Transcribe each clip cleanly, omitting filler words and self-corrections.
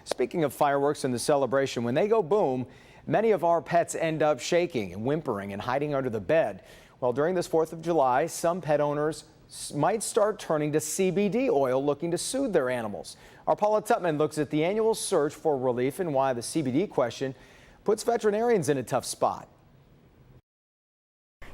Speaking of fireworks and the celebration, when they go boom, many of our pets end up shaking and whimpering and hiding under the bed. Well, during this 4th of July, some pet owners might start turning to CBD oil looking to soothe their animals. Our Paula Tutman looks at the annual search for relief and why the CBD question puts veterinarians in a tough spot.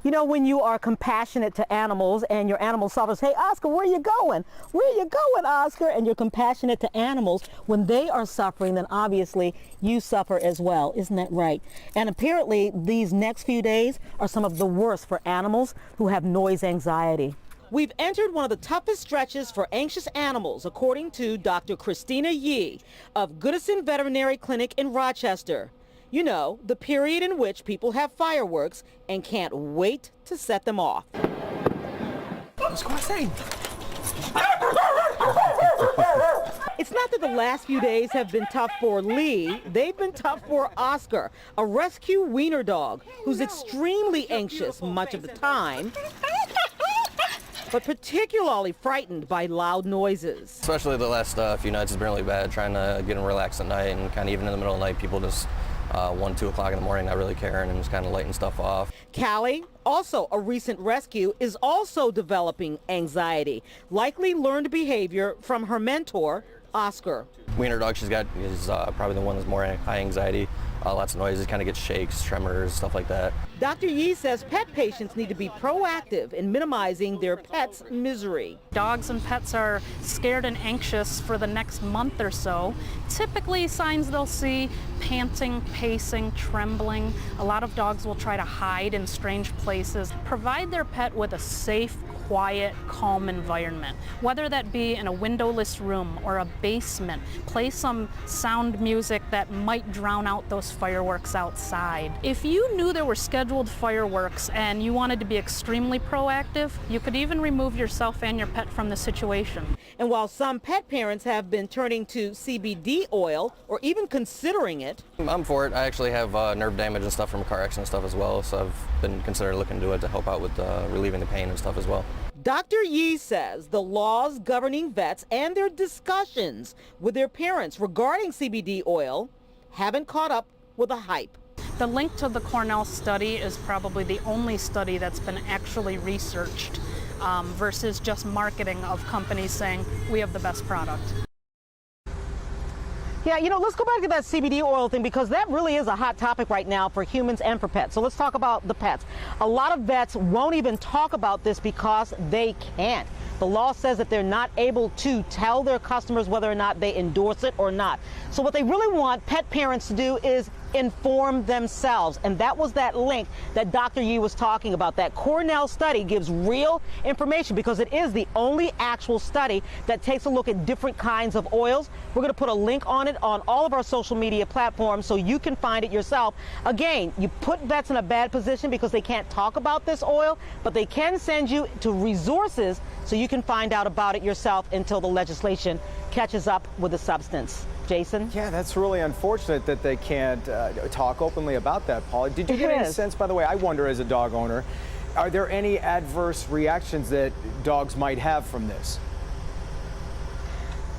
You know, when you are compassionate to animals and your animal suffers, hey, Oscar, where are you going? Where are you going, Oscar? And you're compassionate to animals. When they are suffering, then obviously you suffer as well. Isn't that right? And apparently these next few days are some of the worst for animals who have noise anxiety. We've entered one of the toughest stretches for anxious animals, according to Dr. Christina Yee of Goodison Veterinary Clinic in Rochester. You know, the period in which people have fireworks and can't wait to set them off. It's not that the last few days have been tough for Lee. They've been tough for Oscar, a rescue wiener dog who's extremely anxious much of the time, but particularly frightened by loud noises. Especially the last few nights has been really bad, trying to get him relaxed at night, and kind of even in the middle of the night, people just 1, 2 o'clock in the morning not really caring and just kind of lighting stuff off. Callie, also a recent rescue, is also developing anxiety, likely learned behavior from her mentor, Oscar. Wiener dog she's got is probably the one that's more high anxiety. Lots of noises, kind of gets shakes, tremors, stuff like that. Dr. Yee says pet patients need to be proactive in minimizing their pet's misery. Dogs and pets are scared and anxious for the next month or so. Typically, signs they'll see: panting, pacing, trembling. A lot of dogs will try to hide in strange places. Provide their pet with a safe, quiet, calm environment, whether that be in a windowless room or a basement. Play some sound music that might drown out those fireworks outside. If you knew there were scheduled fireworks and you wanted to be extremely proactive, you could even remove yourself and your pet from the situation. And while some pet parents have been turning to CBD oil or even considering it, I'm for it. I actually have nerve damage and stuff from car accident and stuff as well, so I've been considering looking into it to help out with relieving the pain and stuff as well. Dr. Yee says the laws governing vets and their discussions with their parents regarding CBD oil haven't caught up with the hype. The link to the Cornell study is probably the only study that's been actually researched versus just marketing of companies saying we have the best product. Yeah, you know, let's go back to that CBD oil thing, because that really is a hot topic right now for humans and for pets. So let's talk about the pets. A lot of vets won't even talk about this because they can't. The law says that they're not able to tell their customers whether or not they endorse it or not. So what they really want pet parents to do is inform themselves. And that was that link that Dr. Yee was talking about. That Cornell study gives real information because it is the only actual study that takes a look at different kinds of oils. We're going to put a link on it on all of our social media platforms so you can find it yourself. Again, you put vets in a bad position because they can't talk about this oil, but they can send you to resources so you can find out about it yourself until the legislation catches up with the substance. Jason? Yeah, that's really unfortunate that they can't talk openly about that, Paula. Did you get any sense, by the way, I wonder as a dog owner, are there any adverse reactions that dogs might have from this?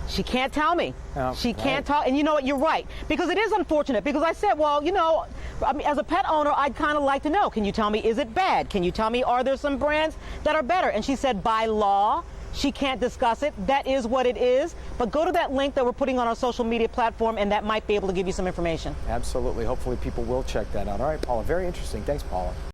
She can't tell me. Oh, she can't talk. And you know what? You're right. Because it is unfortunate. Because I said, well, you know, I mean, as a pet owner, I'd kind of like to know. Can you tell me, is it bad? Can you tell me, are there some brands that are better? And she said, by law, she can't discuss it. That is what it is. But go to that link that we're putting on our social media platform, and that might be able to give you some information. Absolutely. Hopefully people will check that out. All right, Paula, very interesting. Thanks, Paula.